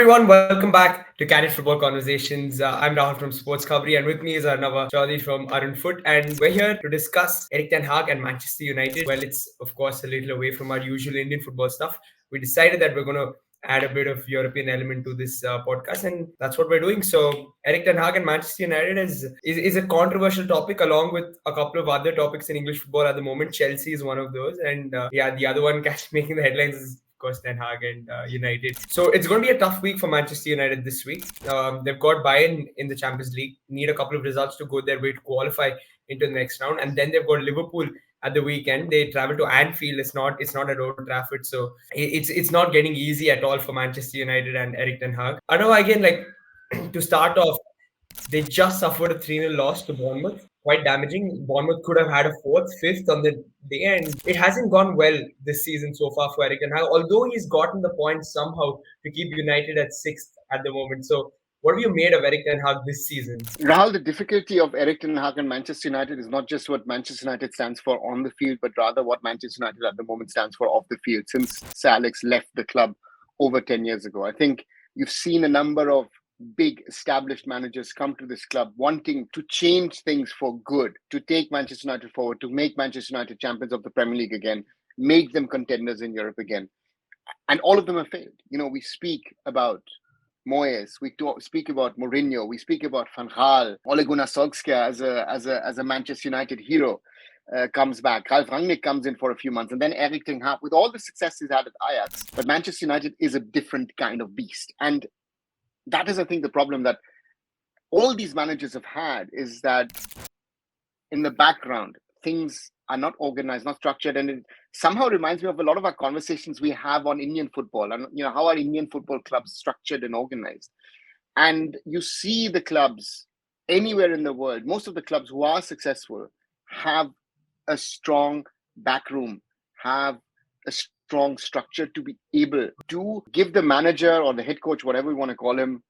everyone, welcome back to Candid Football Conversations. I'm Rahul from SportsKhabri, and with me is Arunava Chaudhuri from Arunfoot, and we're here to discuss Erik Ten Hag and Manchester United. Well, it's of course a little away from our usual Indian football stuff. We decided that we're going to add a bit of European element to this podcast, and that's what we're doing. So, Erik Ten Hag and Manchester United is a controversial topic, along with a couple of other topics in English football at the moment. Chelsea is one of those, and the other one making the headlines is of course Ten Hag and United. So it's going to be a tough week for Manchester United this week. They've got Bayern in the Champions League, need a couple of results to go their way to qualify into the next round, and then they've got Liverpool at the weekend. They travel to Anfield. It's not at Old Trafford, so it's not getting easy at all for Manchester United and Erik Ten Hag. I know again, like to start off, they just suffered a 3-0 loss to Bournemouth. Quite damaging. Bournemouth could have had a fourth, fifth on the day, and it hasn't gone well this season so far for Erik Ten Hag, although he's gotten the points somehow to keep United at sixth at the moment. So, what have you made of Erik Ten Hag this season? Rahul, the difficulty of Erik Ten Hag and Manchester United is not just what Manchester United stands for on the field, but rather what Manchester United at the moment stands for off the field since Sir Alex left the club over 10 years ago. I think you've seen a number of big established managers come to this club wanting to change things for good, to take Manchester United forward, to make Manchester United champions of the Premier League again, make them contenders in Europe again. And all of them have failed. You know, we speak about Moyes, speak about Mourinho, we speak about Van Gaal, Ole Gunnar Solskjaer as a Manchester United hero comes back. Ralf Rangnick comes in for a few months, and then Erik Ten Hag with all the success he's had at Ajax. But Manchester United is a different kind of beast, and that is, I think, the problem that all these managers have had is that in the background things are not organized, not structured, and it somehow reminds me of a lot of our conversations we have on Indian football and how are Indian football clubs structured and organized. And you see the clubs anywhere in the world, most of the clubs who are successful have a strong backroom, have a strong structure to be able to give the manager or the head coach, whatever we want to call him,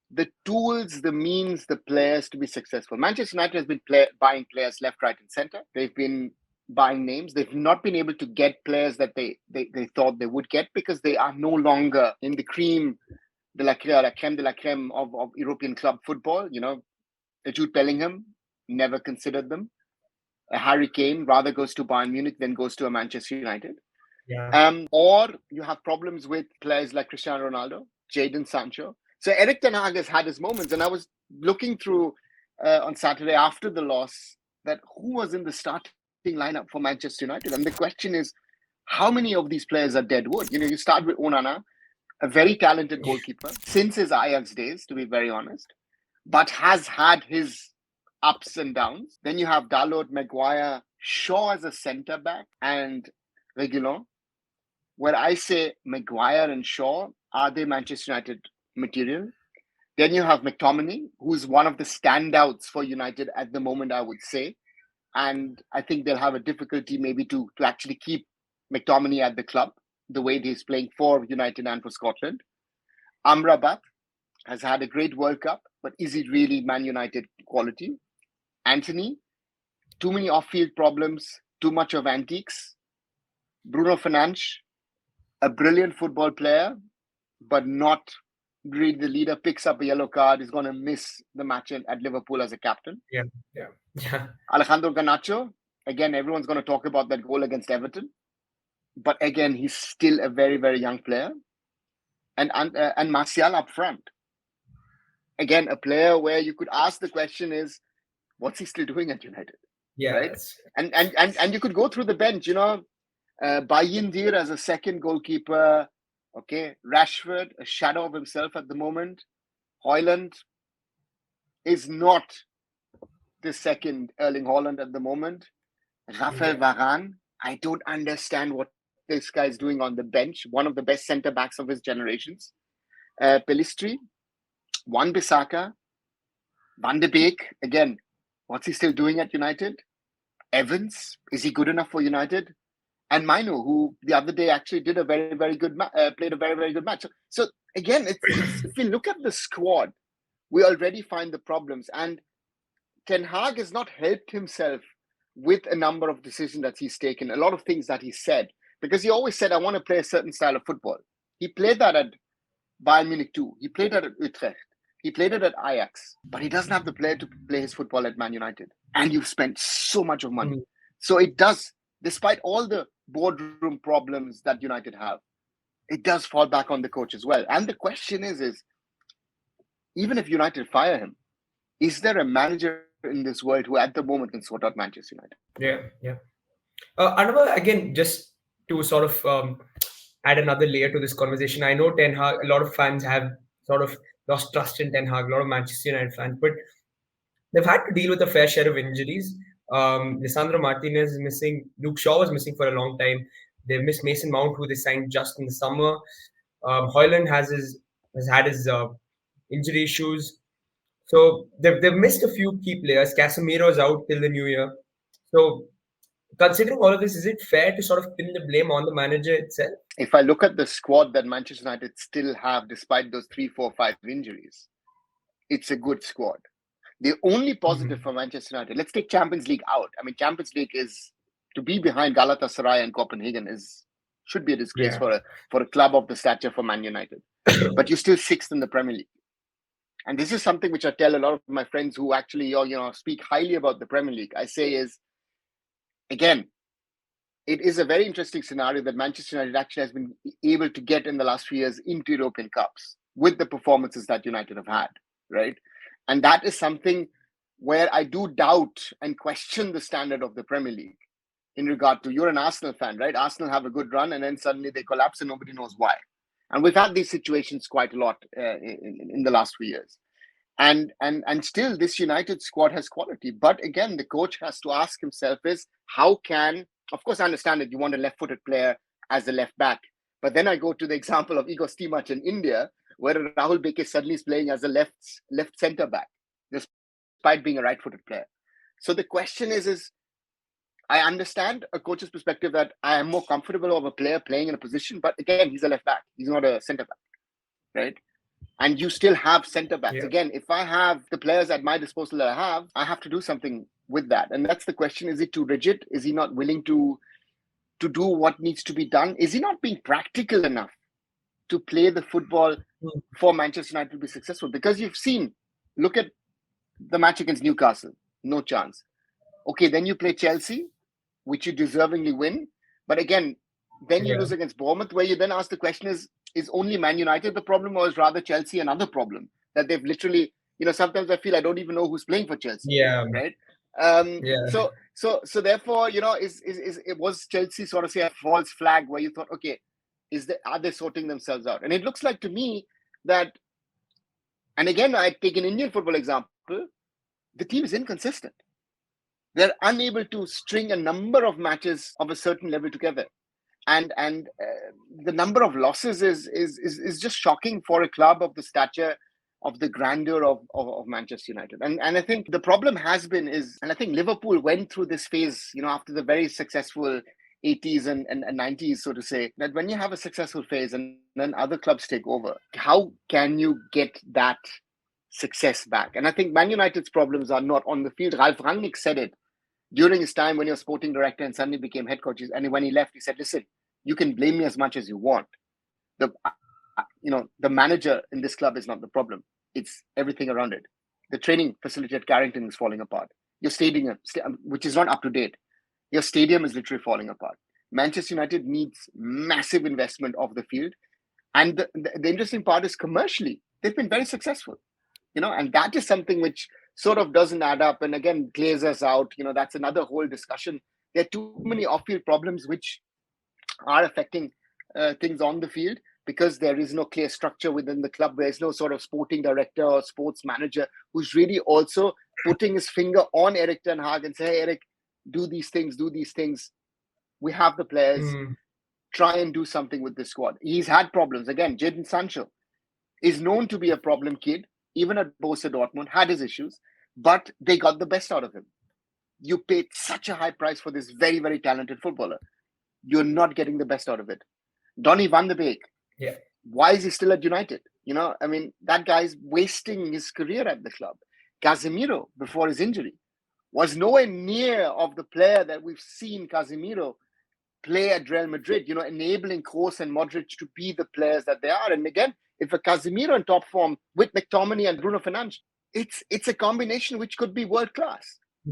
the tools, the means, the players to be successful. Manchester United has been buying players left, right, and center. They've been buying names. They've not been able to get players that they thought they would get because they are no longer in the creme de la creme of European club football. You know, Jude Bellingham, never considered them. A Harry Kane rather goes to Bayern Munich than goes to a Manchester United. Yeah. Or you have problems with players like Cristiano Ronaldo, Jadon Sancho. So Erik Ten Hag has had his moments, and I was looking through on Saturday after the loss that who was in the starting lineup for Manchester United, and the question is, how many of these players are dead wood? You know, you start with Onana, a very talented goalkeeper since his Ajax days, to be very honest, but has had his ups and downs. Then you have Dalot, Maguire, Shaw as a centre back, and Reguilon. Where I say Maguire and Shaw, are they Manchester United material? Then you have McTominay, who's one of the standouts for United at the moment, I would say. And I think they'll have a difficulty maybe to actually keep McTominay at the club, the way he's playing for United and for Scotland. Amrabat has had a great World Cup, but is he really Man United quality? Anthony, too many off-field problems, too much of antiques. Bruno Fernandes, a brilliant football player, but not really the leader, picks up a yellow card, is going to miss the match at Liverpool as a captain. Yeah. Alejandro Garnacho, again, everyone's going to talk about that goal against Everton. But again, he's still a very, very young player. And Martial up front. Again, a player where you could ask the question is, what's he still doing at United? Yeah. Right? And you could go through the bench, Bayindir as a second goalkeeper. Okay, Rashford, a shadow of himself at the moment. Højlund is not the second Erling Haaland at the moment. Rafael Varane, I don't understand what this guy is doing on the bench. One of the best centre backs of his generations. Pelistri, Wan-Bissaka, Van de Beek, again, what's he still doing at United? Evans, is he good enough for United? And Mainu, who the other day actually did a very, very good played a very, very good match. So again, if we look at the squad, we already find the problems. And Ten Hag has not helped himself with a number of decisions that he's taken, a lot of things that he said, because he always said, I want to play a certain style of football. He played that at Bayern Munich too. He played at Utrecht. He played it at Ajax, but he doesn't have the player to play his football at Man United. And you've spent so much of money. So it does, despite all the boardroom problems that United have, it does fall back on the coach as well. And the question is even if United fire him, is there a manager in this world who at the moment can sort out Manchester United? Yeah. Arunava, again, just to sort of add another layer to this conversation, I know Ten Hag, a lot of fans have sort of lost trust in Ten Hag, a lot of Manchester United fans, but they've had to deal with a fair share of injuries. Lisandro Martinez is missing. Luke Shaw was missing for a long time. They missed Mason Mount, who they signed just in the summer. Højlund has had his injury issues. So they've missed a few key players. Casemiro's out till the new year. So considering all of this, is it fair to sort of pin the blame on the manager itself? If I look at the squad that Manchester United still have, despite those 3, 4, 5 injuries, it's a good squad. The only positive for Manchester United, let's take Champions League out. I mean, Champions League is to be behind Galatasaray and Copenhagen should be a disgrace for a club of the stature for Man United. But you're still 6th in the Premier League. And this is something which I tell a lot of my friends who actually speak highly about the Premier League. I say is, again, it is a very interesting scenario that Manchester United actually has been able to get in the last few years into European Cups with the performances that United have had, right? And that is something where I do doubt and question the standard of the Premier League in regard to, you're an Arsenal fan, right? Arsenal have a good run and then suddenly they collapse and nobody knows why. And we've had these situations quite a lot in the last few years. And still this United squad has quality. But again, the coach has to ask himself is, how can, of course, I understand that you want a left-footed player as a left back. But then I go to the example of Igor Stimac in India, where Rahul Beke suddenly is playing as a left centre back, despite being a right-footed player. So the question is I understand a coach's perspective that I am more comfortable of a player playing in a position, but again, he's a left back. He's not a centre back, right? And you still have centre backs. Yeah. Again, if I have the players at my disposal that I have to do something with that. And that's the question. Is it too rigid? Is he not willing to do what needs to be done? Is he not being practical enough to play the football for Manchester United to be successful? Because you've seen, look at the match against Newcastle. No chance. Okay, then you play Chelsea, which you deservingly win. But again, then you lose against Bournemouth, where you then ask the question is only Man United the problem, or is rather Chelsea another problem? That they've literally, sometimes I feel I don't even know who's playing for Chelsea. Yeah. Right? So therefore, it was Chelsea sort of say a false flag where you thought, okay, are they sorting themselves out? And it looks like to me that, and again, I take an Indian football example, the team is inconsistent. They're unable to string a number of matches of a certain level together. And the number of losses is just shocking for a club of the stature, of the grandeur of Manchester United. And I think the problem has been and I think Liverpool went through this phase, after the very successful 80s and 90s, so to say, that when you have a successful phase and then other clubs take over, how can you get that success back? And I think Man United's problems are not on the field. Ralf Rangnick said it during his time when he was sporting director and suddenly became head coach. And when he left, he said, listen, you can blame me as much as you want. The manager in this club is not the problem. It's everything around it. The training facility at Carrington is falling apart. Your stadium, which is not up to date, your stadium is literally falling apart. Manchester United needs massive investment of the field. And the interesting part is commercially, they've been very successful. And that is something which sort of doesn't add up. And again, Glazer's out, that's another whole discussion. There are too many off-field problems which are affecting things on the field because there is no clear structure within the club. There's no sort of sporting director or sports manager who's really also putting his finger on Erik Ten Hag and say, hey, Erik, do these things. We have the players. Try and do something with this squad. He's had problems. Again, Jadon Sancho is known to be a problem kid. Even at Borussia Dortmund, had his issues, but they got the best out of him. You paid such a high price for this very, very talented footballer. You're not getting the best out of it. Donny van de Beek. Yeah. Why is he still at United? That guy's wasting his career at the club. Casemiro, before his injury, was nowhere near of the player that we've seen Casemiro play at Real Madrid, enabling Kroos and Modric to be the players that they are. And again, if a Casemiro in top form with McTominay and Bruno Fernandes, it's a combination which could be world class.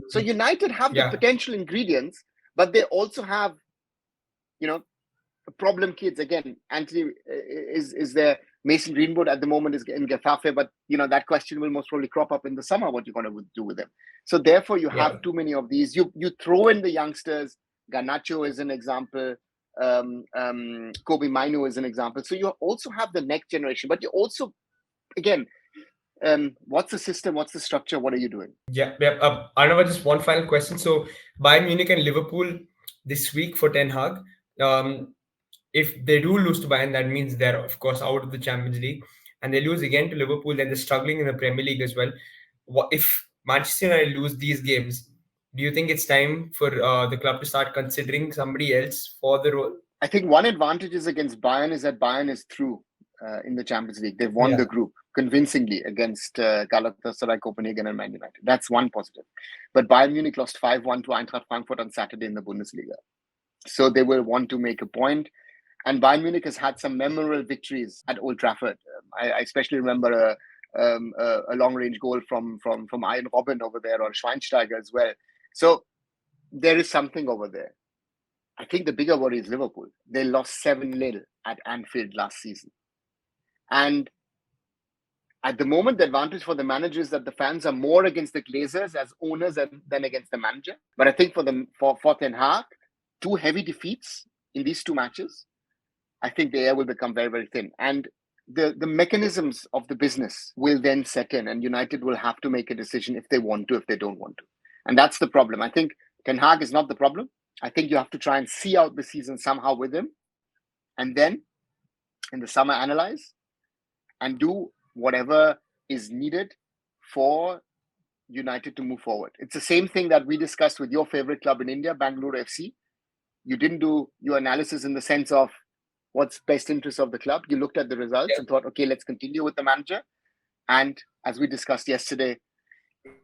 So United have the potential ingredients, but they also have, problem kids. Again, Anthony is there. Mason Greenwood at the moment is in Getafe, but that question will most probably crop up in the summer. What you're going to do with them? So therefore, you have too many of these. You throw in the youngsters. Garnacho is an example. Kobe Mainu is an example. So you also have the next generation, but you also, again, what's the system? What's the structure? What are you doing? Yeah. Arunava, just one final question. So Bayern Munich and Liverpool this week for Ten Hag. If they do lose to Bayern, that means they're of course out of the Champions League, and they lose again to Liverpool, then they're struggling in the Premier League as well. If Manchester United lose these games, do you think it's time for the club to start considering somebody else for the role? I think one advantage is against Bayern is that Bayern is through in the Champions League. They've won the group convincingly against Galatasaray, Copenhagen, and Man United. That's one positive. But Bayern Munich lost 5-1 to Eintracht Frankfurt on Saturday in the Bundesliga. So they will want to make a point. And Bayern Munich has had some memorable victories at Old Trafford. I especially remember a long-range goal from Ian Robben over there, or Schweinsteiger as well. So there is something over there. I think the bigger worry is Liverpool. They lost 7-0 at Anfield last season. And at the moment, the advantage for the manager is that the fans are more against the Glazers as owners than against the manager. But I think for Ten Hag, 2 heavy defeats in these 2 matches, I think the air will become very, very thin. And the mechanisms of the business will then set in, and United will have to make a decision if they want to, if they don't want to. And that's the problem. I think Ten Hag is not the problem. I think you have to try and see out the season somehow with him, and then in the summer analyze and do whatever is needed for United to move forward. It's the same thing that we discussed with your favorite club in India, Bangalore FC. You didn't do your analysis in the sense of what's best interest of the club. You looked at the results and thought, okay, let's continue with the manager. And as we discussed yesterday,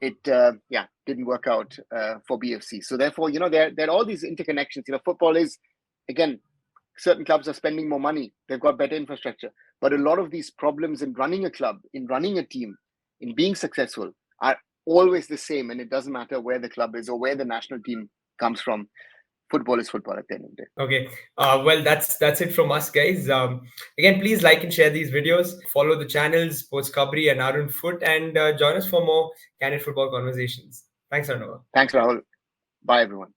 it didn't work out for BFC. So therefore, there are all these interconnections. Football is, again, certain clubs are spending more money. They've got better infrastructure. But a lot of these problems in running a club, in running a team, in being successful are always the same. And it doesn't matter where the club is or where the national team comes from. Football is football at the end of the day. Okay. Well, that's it from us, guys. Again, please like and share these videos. Follow the channels, SportsKhabri and arunfoot, and join us for more Candid Football Conversations. Thanks, Arunava. Thanks, Rahul. Bye, everyone.